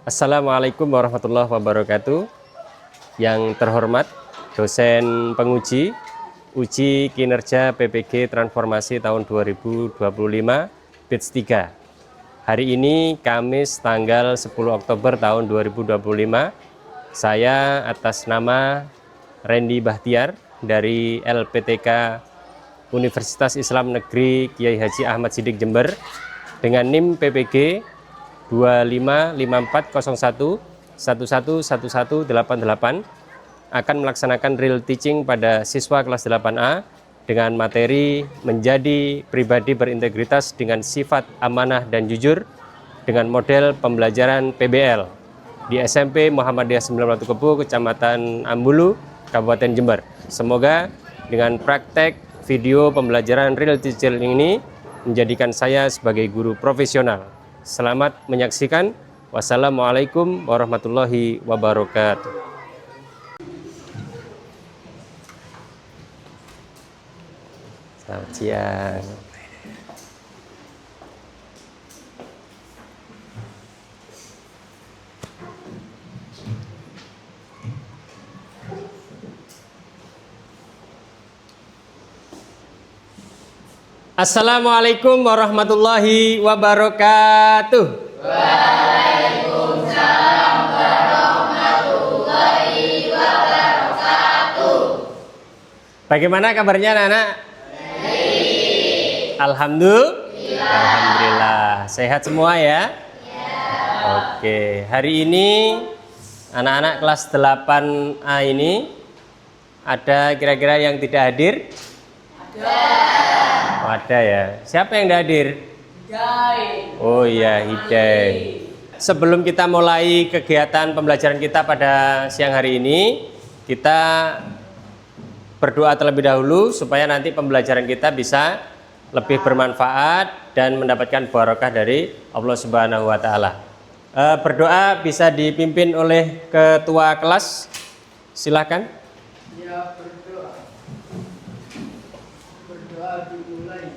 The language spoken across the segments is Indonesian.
Assalamualaikum warahmatullahi wabarakatuh. Yang terhormat dosen penguji uji kinerja PPG Transformasi tahun 2025 batch 3. Hari ini Kamis tanggal 10 Oktober tahun 2025. Saya atas nama Randy Bahtiar dari LPTK Universitas Islam Negeri Kiai Haji Ahmad Siddiq Jember dengan NIM PPG 255401111188 akan melaksanakan real teaching pada siswa kelas 8A dengan materi menjadi pribadi berintegritas dengan sifat amanah dan jujur dengan model pembelajaran PBL di SMP Muhammadiyah 91 Kepu, Kecamatan Ambulu, Kabupaten Jember. Semoga dengan praktek video pembelajaran real teaching ini menjadikan saya sebagai guru profesional. Selamat menyaksikan. Wassalamualaikum warahmatullahi wabarakatuh. Selamat siang. Assalamualaikum warahmatullahi wabarakatuh. Waalaikumsalam warahmatullahi wabarakatuh. Bagaimana kabarnya anak-anak? Baik. Alhamdulillah. Sehat semua ya? Oke, hari ini anak-anak kelas 8A ini ada kira-kira yang tidak hadir? Oh, ada ya. Siapa yang tidak hadir? Hidayah. Oh iya, Hidayah. Sebelum kita mulai kegiatan pembelajaran kita pada siang hari ini, kita berdoa terlebih dahulu supaya nanti pembelajaran kita bisa lebih bermanfaat dan mendapatkan barokah dari Allah Subhanahu wa taala. Berdoa bisa dipimpin oleh ketua kelas. Silakan. Ya, berdoa. Berdoa dimulai.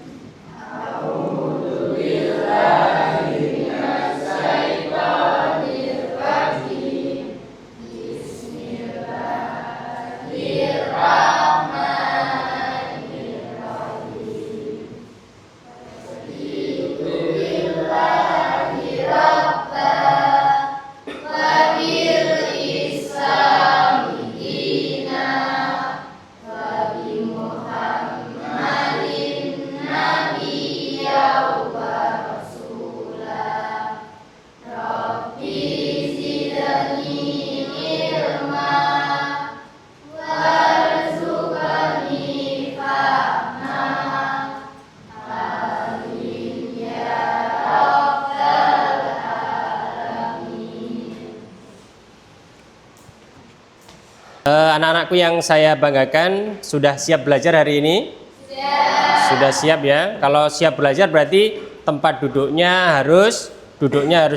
Anak-anakku yang saya banggakan, sudah siap belajar hari ini? Siap. Sudah siap ya. Kalau siap belajar berarti tempat duduknya harus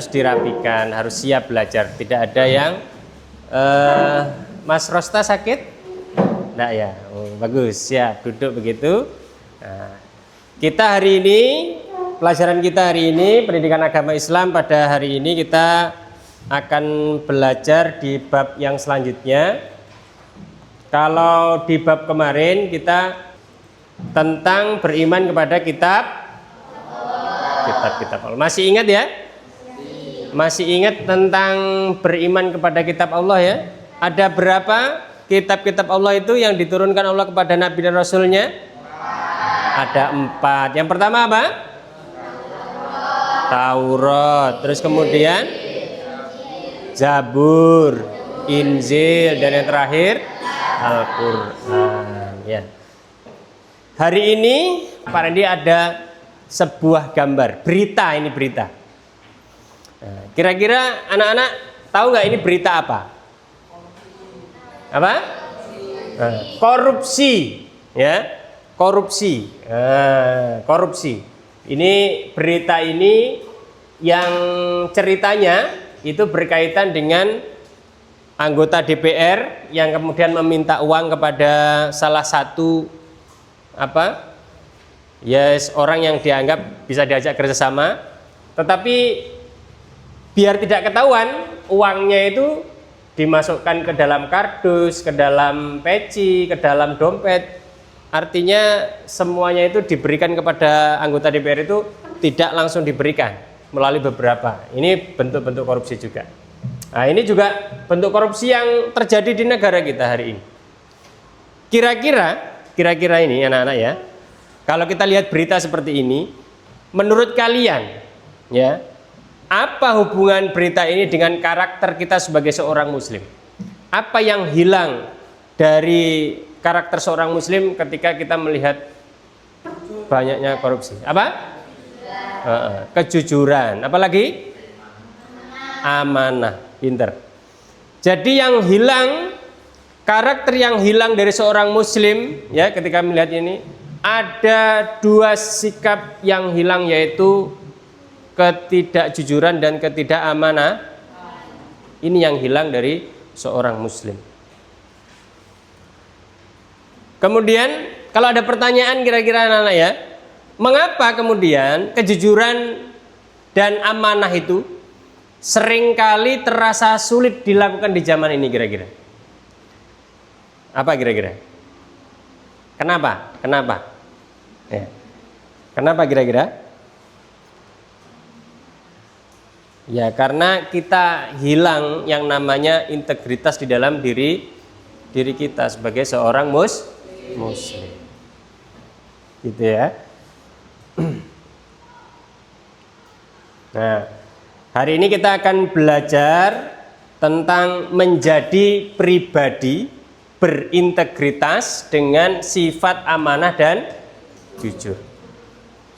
dirapikan, harus siap belajar. Tidak ada yang Mas Rosta sakit? Enggak ya. Oh, bagus, siap duduk begitu. Nah, kita hari ini, pelajaran kita hari ini pendidikan agama Islam, pada hari ini kita akan belajar di bab yang selanjutnya. Kalau di bab kemarin kita tentang beriman kepada kitab Allah. Masih ingat ya? Masih ingat tentang beriman kepada kitab Allah ya? Ada berapa kitab-kitab Allah itu yang diturunkan Allah kepada Nabi dan Rasulnya? Ada 4. Yang pertama apa? Taurat. Terus kemudian Zabur, Injil, dan yang terakhir Al-Quran ya. Hari ini Pak Randy ada sebuah gambar, berita, ini berita. Nah, kira-kira anak-anak tahu nggak ini berita apa? Apa? Korupsi ya, korupsi. Korupsi. Ini berita ini yang ceritanya itu berkaitan dengan anggota DPR yang kemudian meminta uang kepada salah satu orang yang dianggap bisa diajak kerjasama, tetapi biar tidak ketahuan uangnya itu dimasukkan ke dalam kardus, ke dalam peci, ke dalam dompet. Artinya semuanya itu diberikan kepada anggota DPR itu tidak langsung diberikan melalui beberapa. Ini bentuk-bentuk korupsi juga. Nah, ini juga bentuk korupsi yang terjadi di negara kita hari ini. Kira-kira ini anak-anak ya, kalau kita lihat berita seperti ini, menurut kalian ya, apa hubungan berita ini dengan karakter kita sebagai seorang muslim? Apa yang hilang dari karakter seorang muslim ketika kita melihat banyaknya korupsi? Apa? Kejujuran. Apalagi? Amanah. Pinter. Jadi yang hilang, karakter yang hilang dari seorang muslim ya ketika melihat ini, ada dua sikap yang hilang, yaitu ketidakjujuran dan ketidakamanah. Ini yang hilang dari seorang muslim. Kemudian kalau ada pertanyaan kira-kira anak-anak ya, mengapa kemudian kejujuran dan amanah itu seringkali terasa sulit dilakukan di zaman ini kira-kira? Apa kira-kira? Kenapa? Ya. Kenapa kira-kira? Ya karena kita hilang yang namanya integritas di dalam diri kita sebagai seorang muslim. Gitu ya. Nah, hari ini kita akan belajar tentang menjadi pribadi berintegritas dengan sifat amanah dan jujur.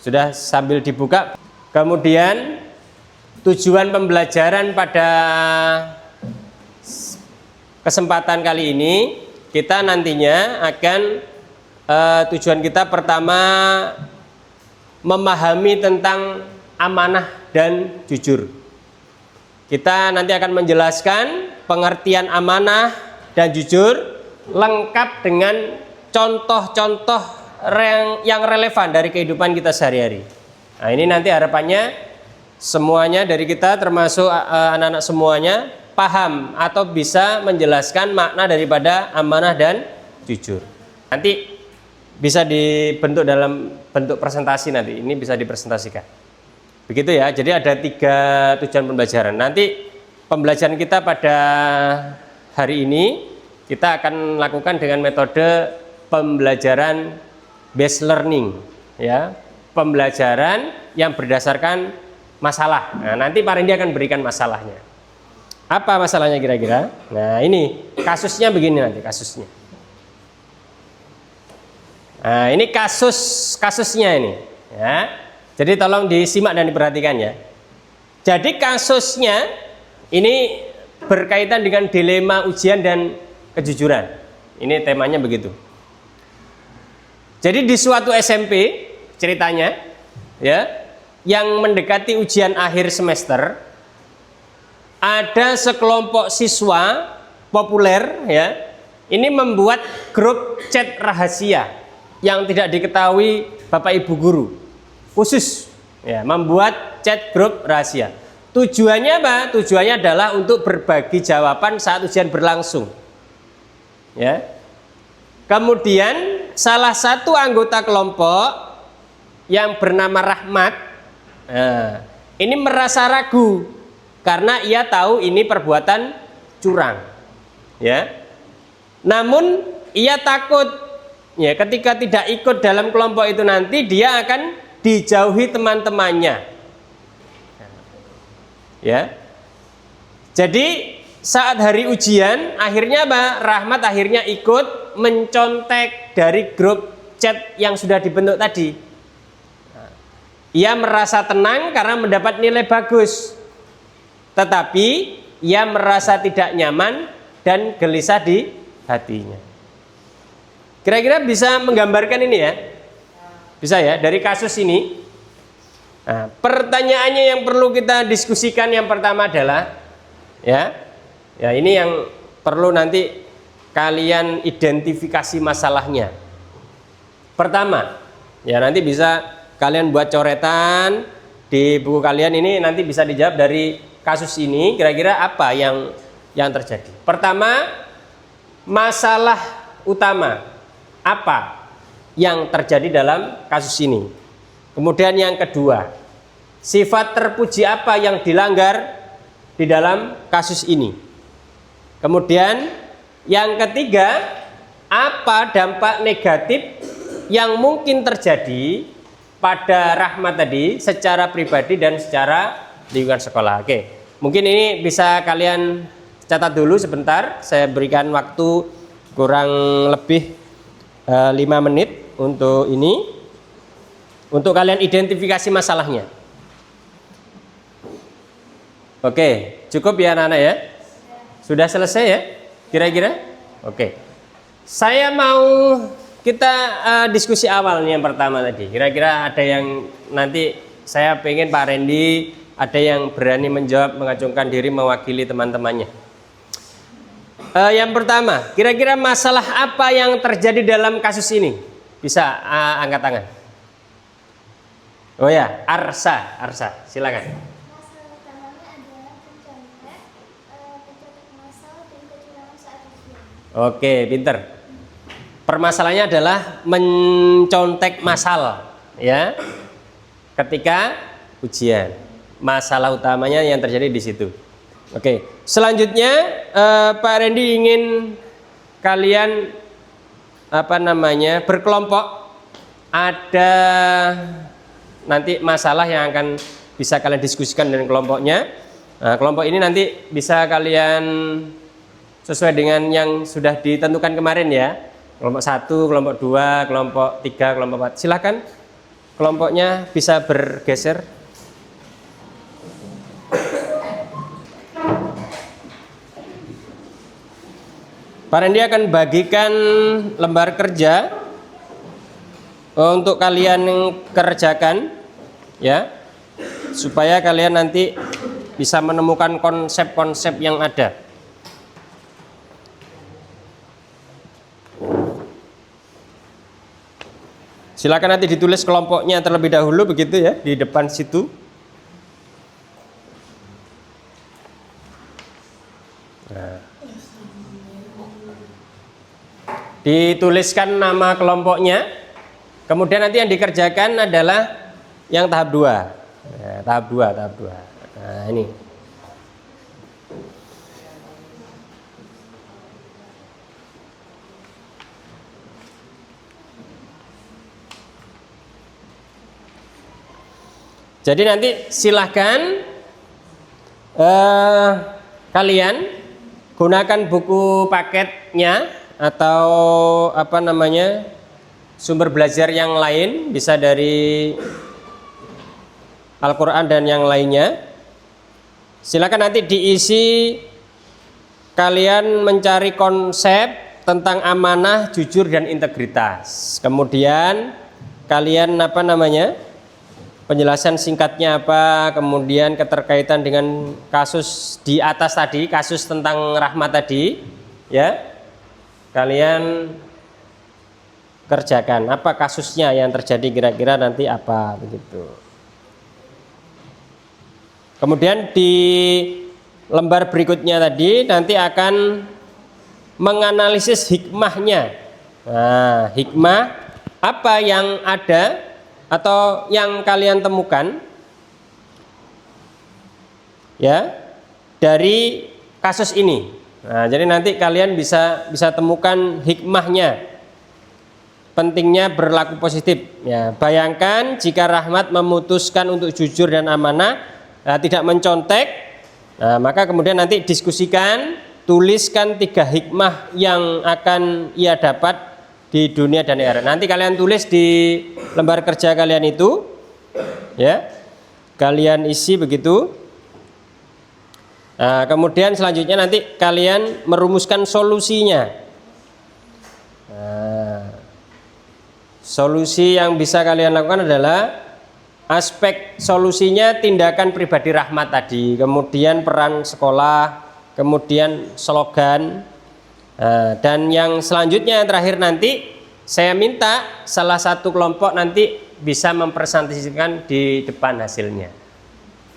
Sudah sambil dibuka. Kemudian tujuan pembelajaran pada kesempatan kali ini, kita nantinya akan tujuan kita pertama memahami tentang amanah dan jujur. Kita nanti akan menjelaskan pengertian amanah dan jujur lengkap dengan contoh-contoh yang relevan dari kehidupan kita sehari-hari. Nah, ini nanti harapannya semuanya dari kita, termasuk anak-anak semuanya, paham atau bisa menjelaskan makna daripada amanah dan jujur. Nanti bisa dibentuk dalam bentuk presentasi, nanti ini bisa dipresentasikan. Begitu ya, jadi ada 3 tujuan pembelajaran. Nanti pembelajaran kita pada hari ini kita akan lakukan dengan metode pembelajaran based learning ya, pembelajaran yang berdasarkan masalah. Nah, nanti Pak Rendi akan berikan masalahnya. Apa masalahnya kira-kira? Nah, ini kasusnya begini nanti kasusnya. Nah, ini kasusnya ini ya. Jadi tolong disimak dan diperhatikan ya. Jadi kasusnya ini berkaitan dengan dilema ujian dan kejujuran. Ini temanya begitu. Jadi di suatu SMP ceritanya ya, yang mendekati ujian akhir semester, ada sekelompok siswa populer ya, ini membuat grup chat rahasia yang tidak diketahui Bapak Ibu guru. Khusus ya, membuat chat grup rahasia. Tujuannya apa? Tujuannya adalah untuk berbagi jawaban saat ujian berlangsung. Ya. Kemudian salah satu anggota kelompok yang bernama Rahmat, ini merasa ragu karena ia tahu ini perbuatan curang. Ya. Namun ia takut ya, ketika tidak ikut dalam kelompok itu nanti dia akan dijauhi teman-temannya. Ya. Jadi saat hari ujian akhirnya apa? Rahmat akhirnya ikut mencontek dari grup chat yang sudah dibentuk tadi. Ia merasa tenang karena mendapat nilai bagus. Tetapi ia merasa tidak nyaman dan gelisah di hatinya. Kira-kira bisa menggambarkan ini ya? Bisa ya, dari kasus ini. Nah, pertanyaannya yang perlu kita diskusikan yang pertama adalah ya ini yang perlu nanti kalian identifikasi masalahnya. Pertama, ya nanti bisa kalian buat coretan di buku kalian, ini nanti bisa dijawab dari kasus ini kira-kira apa yang terjadi? Pertama, masalah utama apa yang terjadi dalam kasus ini. Kemudian yang kedua, sifat terpuji apa yang dilanggar di dalam kasus ini. Kemudian yang ketiga, apa dampak negatif yang mungkin terjadi pada Rahmat tadi secara pribadi dan secara lingkungan sekolah. Oke, mungkin ini bisa kalian catat dulu sebentar. Saya berikan waktu kurang lebih 5 menit untuk ini, untuk kalian identifikasi masalahnya. Oke, cukup ya anak-anak ya? Sudah selesai ya? Kira-kira? Oke. Saya mau kita diskusi awal nih yang pertama tadi. Kira-kira ada yang nanti saya pengen Pak Randy ada yang berani menjawab, mengacungkan diri mewakili teman-temannya. Yang pertama, kira-kira masalah apa yang terjadi dalam kasus ini? Bisa angkat tangan. Oh ya, Arsa, silakan. Masalah utamanya adalah pencontek massal dan kecurangan saat ujian. Oke, pinter. Permasalahannya adalah mencontek massal, ya, ketika ujian. Masalah utamanya yang terjadi di situ. Oke, selanjutnya Pak Randy ingin kalian berkelompok. Ada nanti masalah yang akan bisa kalian diskusikan dengan kelompoknya. Nah, kelompok ini nanti bisa kalian sesuai dengan yang sudah ditentukan kemarin ya. Kelompok 1, kelompok 2, kelompok 3, kelompok 4. Silakan kelompoknya bisa bergeser. Pak Randy akan bagikan lembar kerja untuk kalian kerjakan ya, supaya kalian nanti bisa menemukan konsep-konsep yang ada. Silakan nanti ditulis kelompoknya terlebih dahulu begitu ya, di depan situ. Nah. Dituliskan nama kelompoknya. Kemudian nanti yang dikerjakan adalah yang tahap 2. Ya, tahap 2. Nah, ini. Jadi nanti silahkan kalian gunakan buku paketnya atau sumber belajar yang lain, bisa dari Al-Quran dan yang lainnya. Silakan nanti diisi, kalian mencari konsep tentang amanah, jujur dan integritas. Kemudian kalian penjelasan singkatnya apa, kemudian keterkaitan dengan kasus di atas tadi, kasus tentang Rahmat tadi, ya, kalian kerjakan apa kasusnya yang terjadi, kira-kira nanti apa begitu. Kemudian di lembar berikutnya tadi nanti akan menganalisis hikmahnya. Nah, hikmah apa yang ada atau yang kalian temukan ya dari kasus ini. Nah, jadi nanti kalian bisa temukan hikmahnya, pentingnya berlaku positif ya. Bayangkan jika Rahmat memutuskan untuk jujur dan amanah, tidak mencontek, nah, maka kemudian nanti diskusikan, tuliskan 3 hikmah yang akan ia dapat di dunia dan akhirat. Nanti kalian tulis di lembar kerja kalian itu, ya, kalian isi begitu. Nah, kemudian selanjutnya nanti kalian merumuskan solusinya. Nah, solusi yang bisa kalian lakukan adalah aspek solusinya tindakan pribadi Rahmat tadi, kemudian peran sekolah, kemudian slogan. Nah, dan yang selanjutnya yang terakhir nanti saya minta salah satu kelompok nanti bisa mempresentasikan di depan hasilnya,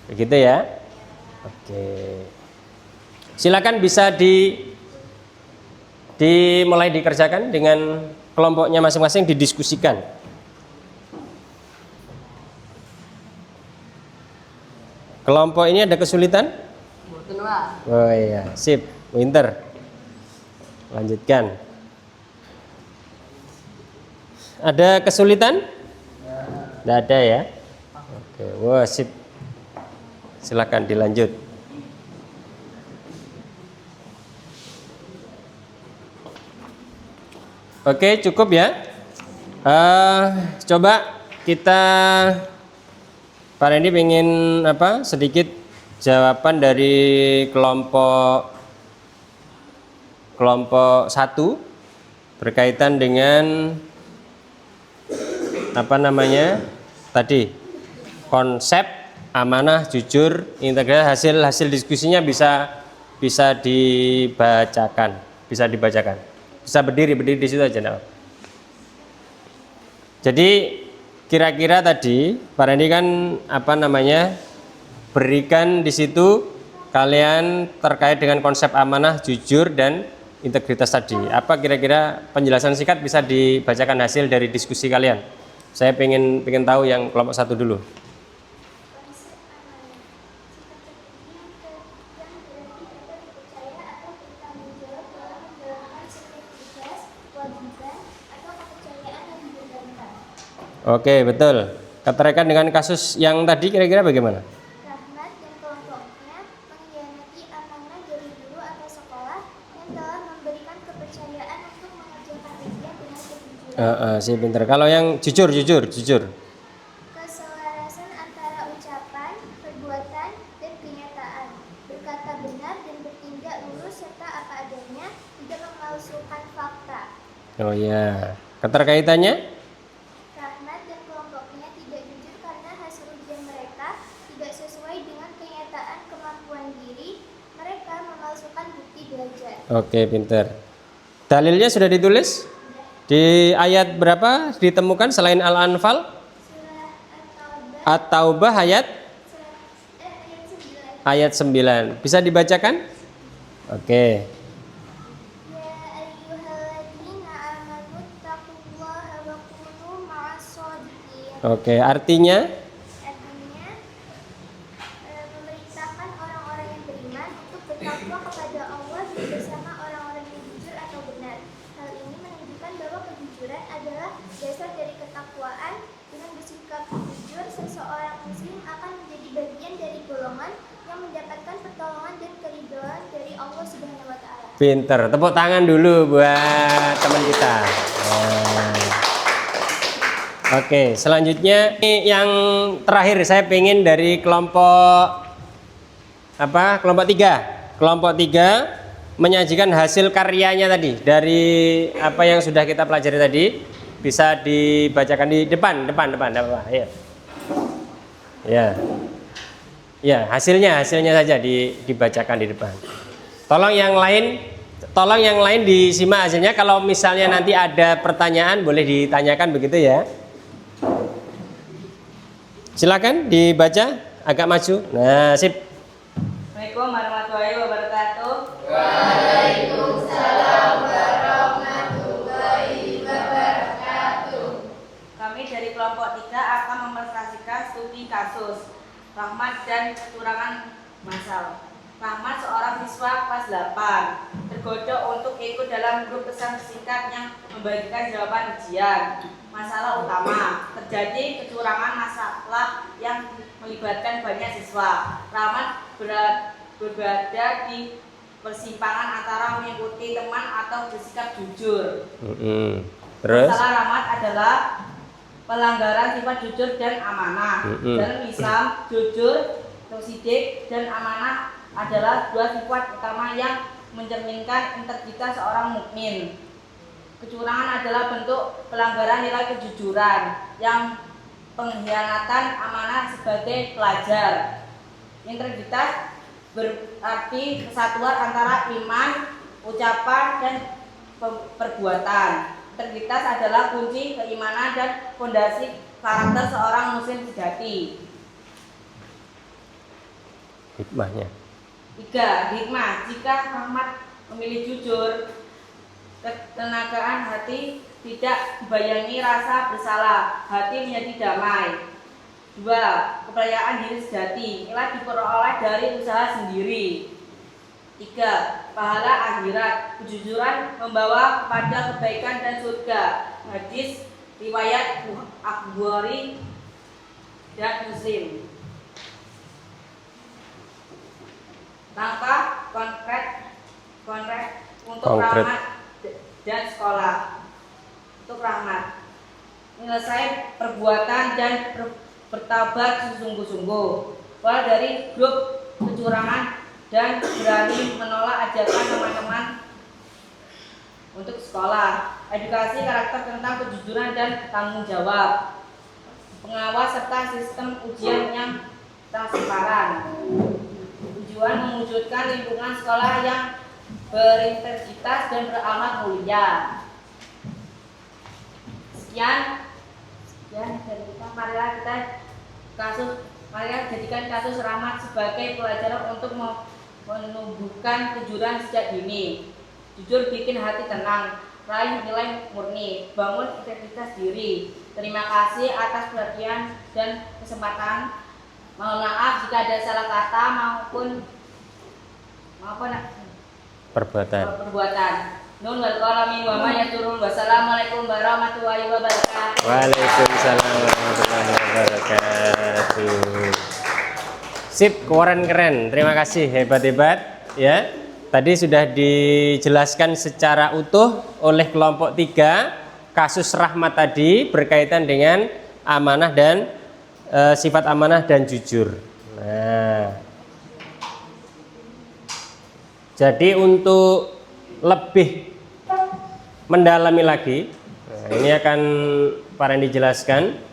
begitu ya. Oke. Silakan bisa dimulai dikerjakan dengan kelompoknya masing-masing, didiskusikan. Kelompok ini ada kesulitan? Mboten, Pak. Oh iya, sip, pinter. Lanjutkan. Ada kesulitan? Tidak ada ya? Oke, wah sip. Silakan dilanjut. Oke, cukup ya. Coba kita, Pak Randy pengen sedikit jawaban dari kelompok 1 berkaitan dengan tadi konsep amanah, jujur, integritas. Hasil diskusinya bisa dibacakan, bisa berdiri di situ aja. Nah. Jadi kira-kira tadi Pak Randy kan berikan di situ kalian terkait dengan konsep amanah, jujur, dan integritas tadi. Apa kira-kira penjelasan singkat bisa dibacakan hasil dari diskusi kalian? Saya pengen tahu yang kelompok 1 dulu. Konsep Oke, betul. Keterkaitan dengan kasus yang tadi kira-kira bagaimana? Rahmat dan kelompoknya mengkhianati amanah dari guru atau sekolah yang telah memberikan kepercayaan untuk mengerjakan ujian dengan kejujuran. Si pinter. Kalau yang jujur. Keselarasan antara ucapan, perbuatan, dan kenyataan. Berkata benar dan bertindak lurus serta apa adanya, tidak memalsukan fakta. Oh ya. Keterkaitannya? Rahmat dan kelompoknya tidak jujur karena hasil ujian mereka tidak sesuai dengan kenyataan kemampuan diri. Mereka memalsukan bukti belajar. Oke, pinter. Dalilnya sudah ditulis? Di ayat berapa ditemukan selain Al-Anfal? Surah At-Taubah ayat 9. ayat 9. Bisa dibacakan? Oke. Ya ayyuhalladzina amanu taqullaha wa kunu ma'as shodiqin. Oke, artinya Artinya memerintahkan orang-orang yang beriman untuk bertakwa kepada Allah bersama orang-orang yang jujur atau benar. Hal ini menunjukkan bahwa kejujuran adalah dasar dari ketakwaan. Dengan bersikap jujur, seseorang muslim akan menjadi bagian dari golongan yang mendapatkan pertolongan dan keridhaan dari Allah Subhanahu wa taala. pinter. Tepuk tangan dulu buat teman kita. Nah. Oke, selanjutnya ini yang terakhir saya pengen dari kelompok kelompok 3. Kelompok 3 menyajikan hasil karyanya tadi dari apa yang sudah kita pelajari tadi. Bisa dibacakan di depan, apa? Ya. Ya, hasilnya saja dibacakan di depan. Tolong yang lain disimak hasilnya. Kalau misalnya nanti ada pertanyaan boleh ditanyakan begitu ya. Silakan dibaca agak maju. Nah, sip. Assalamualaikum warahmatullahi wabarakatuh. Kami dari kelompok 3 akan mempresentasikan studi kasus Rahmat dan kecurangan massal. Rahmat seorang siswa kelas 8 tergoda untuk ikut dalam grup pesan singkat yang membagikan jawaban ujian. Masalah utama, terjadi kecurangan masalah yang melibatkan banyak siswa. Rahmat berada di persimpangan antara mengikuti teman atau bersikap jujur. Terus? Masalah Rahmat adalah pelanggaran sifat jujur dan amanah. Dalam Islam, jujur, tausidik, dan amanah adalah dua sifat utama yang mencerminkan integritas seorang mukmin. Kecurangan adalah bentuk pelanggaran nilai kejujuran yang pengkhianatan amanah sebagai pelajar. Integritas berarti kesatuan antara iman, ucapan, dan perbuatan. Integritas adalah kunci keimanan dan fondasi karakter seorang muslim sejati. hikmahnya. 3. Hikmah, jika Rahmat memilih jujur, ketenagaan hati tidak dibayangi rasa bersalah, hati menjadi damai. 2. Kepercayaan diri sejati, nilai diperoleh dari usaha sendiri. 3. Pahala akhirat, kejujuran membawa kepada kebaikan dan surga. Hadis riwayat Bukhari dan Muslim. Langkah konkret untuk Rahmat dan sekolah. Untuk Rahmat, menyelesaikan perbuatan dan bertobat sungguh-sungguh. Mulai dari grup kecurangan dan berani menolak ajakan teman-teman untuk sekolah. Edukasi karakter tentang kejujuran dan tanggung jawab. Pengawas serta sistem ujian yang transparan. Tujuan mewujudkan lingkungan sekolah yang berintegritas dan beramal mulia. Sekian dari kita. Marilah jadikan kasus Rahmat sebagai pelajaran untuk menumbuhkan kejujuran sejak dini. Jujur bikin hati tenang, raih nilai murni, bangun integritas diri. Terima kasih atas perhatian dan kesempatan. Mohon maaf jika ada salah kata maupun perbuatan. Nun wal qalami wa ma yasurun. Wassalamualaikum warahmatullahi wabarakatuh. Waalaikumsalam warahmatullahi wabarakatuh. Sip, keren. Terima kasih, hebat ya. Tadi sudah dijelaskan secara utuh oleh kelompok 3 kasus Rahmat tadi berkaitan dengan amanah dan sifat amanah dan jujur. Nah, jadi untuk lebih mendalami lagi, ini akan Pak Randy jelaskan.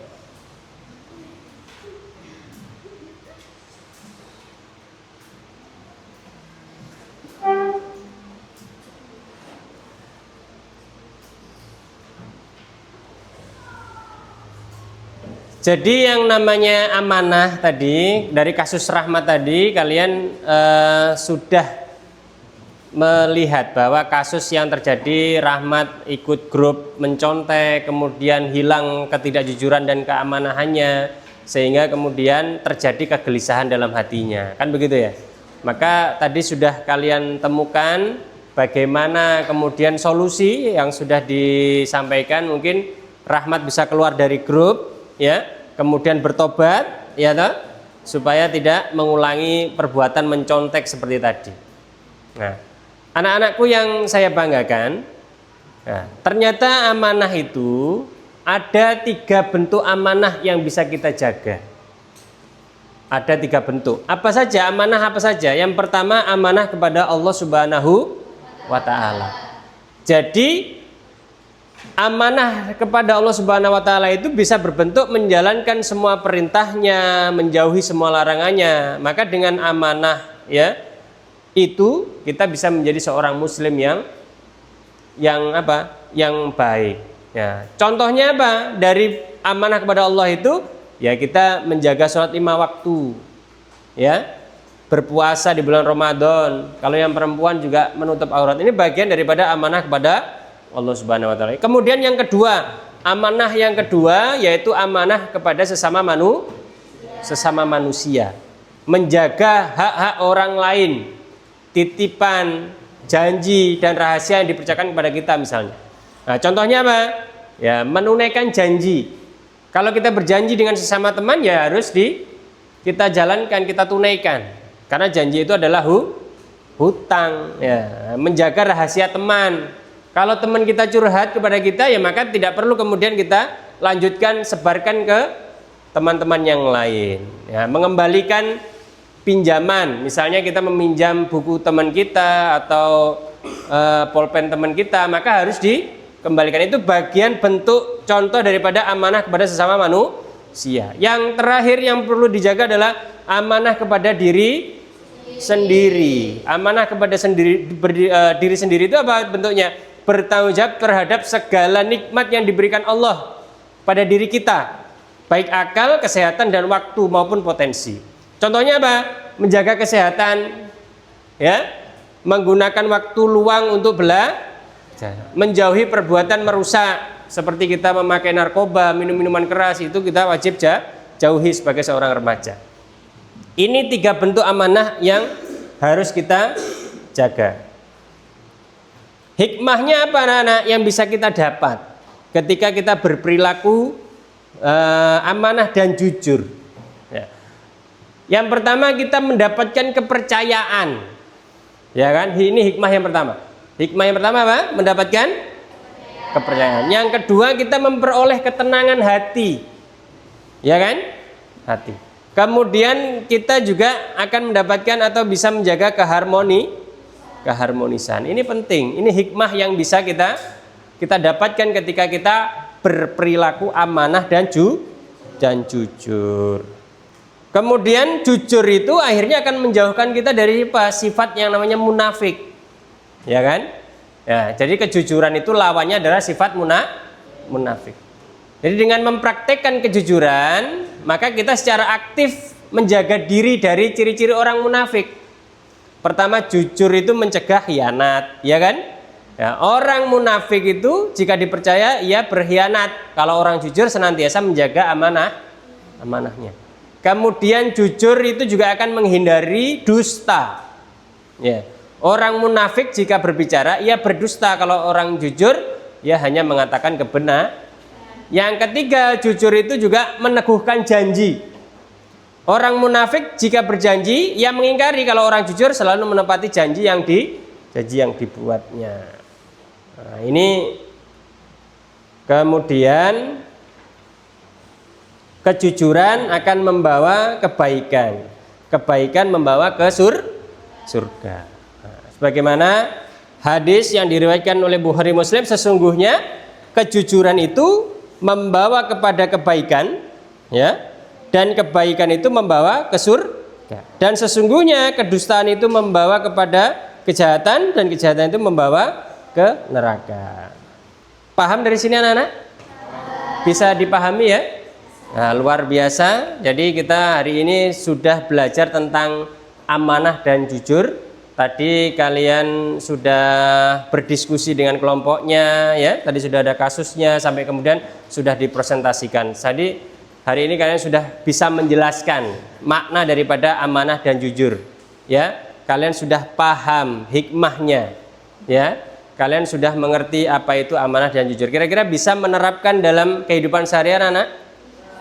Jadi yang namanya amanah tadi, dari kasus Rahmat tadi, kalian sudah melihat bahwa kasus yang terjadi Rahmat ikut grup mencontek, kemudian hilang ketidakjujuran dan keamanahannya, sehingga kemudian terjadi kegelisahan dalam hatinya, kan begitu ya. Maka tadi sudah kalian temukan bagaimana kemudian solusi yang sudah disampaikan. Mungkin Rahmat bisa keluar dari grup, ya, kemudian bertobat, ya toh, supaya tidak mengulangi perbuatan mencontek seperti tadi. Nah, anak-anakku yang saya banggakan, nah, ternyata amanah itu ada 3 bentuk amanah yang bisa kita jaga. Ada 3 bentuk. Apa saja amanah? Apa saja? Yang pertama, amanah kepada Allah Subhanahu wa Ta'ala. Jadi amanah kepada Allah Subhanahu wa Ta'ala itu bisa berbentuk menjalankan semua perintahnya, menjauhi semua larangannya. Maka dengan amanah, ya, itu kita bisa menjadi seorang muslim yang baik, ya. Contohnya apa? Dari amanah kepada Allah itu, ya, kita menjaga sholat 5 waktu, ya, berpuasa di bulan Ramadan. Kalau yang perempuan juga menutup aurat. Ini bagian daripada amanah kepada Allah Subhanahu wa Ta'ala. Kemudian yang kedua, amanah yang kedua yaitu amanah kepada sesama manusia. Menjaga hak-hak orang lain, titipan, janji dan rahasia yang dipercayakan kepada kita misalnya. Nah, contohnya apa? Ya, menunaikan janji. Kalau kita berjanji dengan sesama teman, ya harus kita jalankan, kita tunaikan. Karena janji itu adalah hutang, ya. Menjaga rahasia teman. Kalau teman kita curhat kepada kita, ya maka tidak perlu kemudian kita lanjutkan sebarkan ke teman-teman yang lain. Ya, mengembalikan pinjaman, misalnya kita meminjam buku teman kita atau pulpen teman kita, maka harus dikembalikan. Itu bagian bentuk contoh daripada amanah kepada sesama manusia. Yang terakhir yang perlu dijaga adalah amanah kepada diri sendiri. Amanah kepada diri sendiri itu apa bentuknya? Bertanggung jawab terhadap segala nikmat yang diberikan Allah pada diri kita, baik akal, kesehatan, dan waktu maupun potensi. Contohnya apa? menjaga kesehatan, ya, menggunakan waktu luang untuk belajar, menjauhi perbuatan merusak seperti kita memakai narkoba, minum-minuman keras, itu kita wajib jauhi sebagai seorang remaja. Ini 3 bentuk amanah yang harus kita jaga. Hikmahnya apa anak-anak yang bisa kita dapat ketika kita berperilaku amanah dan jujur? Ya. Yang pertama, kita mendapatkan kepercayaan, ya kan? Ini hikmah yang pertama. Hikmah yang pertama apa? Mendapatkan kepercayaan. Yang kedua, kita memperoleh ketenangan hati, ya kan? Hati. Kemudian kita juga akan mendapatkan atau bisa menjaga keharmonisan. Ini penting. Ini hikmah yang bisa kita dapatkan ketika kita berperilaku amanah dan jujur. Kemudian jujur itu akhirnya akan menjauhkan kita dari sifat yang namanya munafik, ya kan? Ya, jadi kejujuran itu lawannya adalah sifat munafik. Jadi dengan mempraktekkan kejujuran, maka kita secara aktif menjaga diri dari ciri-ciri orang munafik. Pertama, jujur itu mencegah khianat, ya kan? Ya, orang munafik itu jika dipercaya ia berkhianat. Kalau orang jujur senantiasa menjaga amanahnya. Kemudian jujur itu juga akan menghindari dusta. Ya. Orang munafik jika berbicara ia berdusta. Kalau orang jujur ia hanya mengatakan kebenaran. Yang ketiga, jujur itu juga meneguhkan janji. Orang munafik jika berjanji ia mengingkari. Kalau orang jujur selalu menepati janji yang dibuatnya. Nah, ini kemudian kejujuran akan membawa kebaikan. Kebaikan membawa ke surga. Nah, sebagaimana hadis yang diriwayatkan oleh Bukhari Muslim, sesungguhnya kejujuran itu membawa kepada kebaikan, ya, dan kebaikan itu membawa ke surga. Dan sesungguhnya kedustaan itu membawa kepada kejahatan, dan kejahatan itu membawa ke neraka. Paham dari sini anak-anak? Bisa dipahami ya? Nah, luar biasa. Jadi kita hari ini sudah belajar tentang amanah dan jujur. Tadi kalian sudah berdiskusi dengan kelompoknya, ya. Tadi sudah ada kasusnya sampai kemudian sudah dipresentasikan. Jadi hari ini kalian sudah bisa menjelaskan makna daripada amanah dan jujur, ya. Kalian sudah paham hikmahnya, ya. Kalian sudah mengerti apa itu amanah dan jujur. Kira-kira bisa menerapkan dalam kehidupan sehari-hari, anak?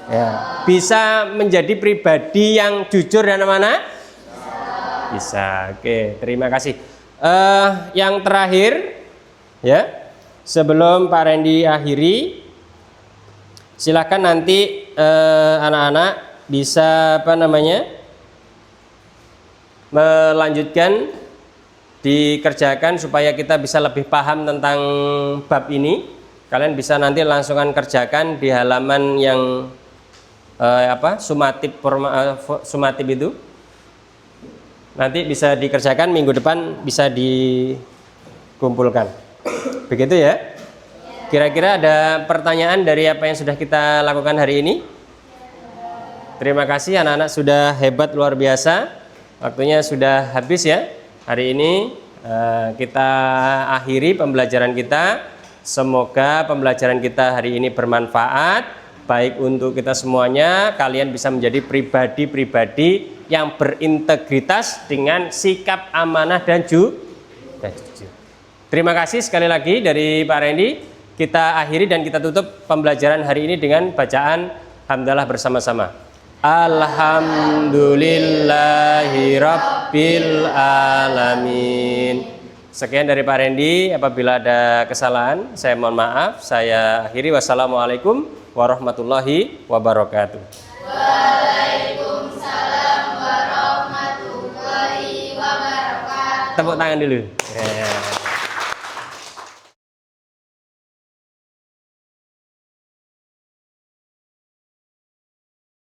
Ya. Bisa menjadi pribadi yang jujur dan amanah? Bisa. Oke, terima kasih. Yang terakhir, ya, sebelum Pak Randy akhiri, silakan nanti anak-anak bisa melanjutkan dikerjakan supaya kita bisa lebih paham tentang bab ini. Kalian bisa nanti langsungan kerjakan di halaman yang sumatif itu. Nanti bisa dikerjakan, minggu depan bisa dikumpulkan. Begitu ya? Kira-kira ada pertanyaan dari apa yang sudah kita lakukan hari ini? Terima kasih, anak-anak sudah hebat, luar biasa. Waktunya sudah habis ya. Hari ini kita akhiri pembelajaran kita. Semoga pembelajaran kita hari ini bermanfaat, baik untuk kita semuanya. Kalian bisa menjadi pribadi-pribadi yang berintegritas dengan sikap amanah dan jujur. Terima kasih sekali lagi dari Pak Randy. Kita akhiri dan kita tutup pembelajaran hari ini dengan bacaan hamdalah bersama-sama. Alhamdulillahirabbil alamin. Sekian dari Pak Randy. Apabila ada kesalahan, saya mohon maaf. Saya akhiri. Wassalamualaikum warahmatullahi wabarakatuh. Waalaikumsalam warahmatullahi wabarakatuh. Tepuk tangan dulu.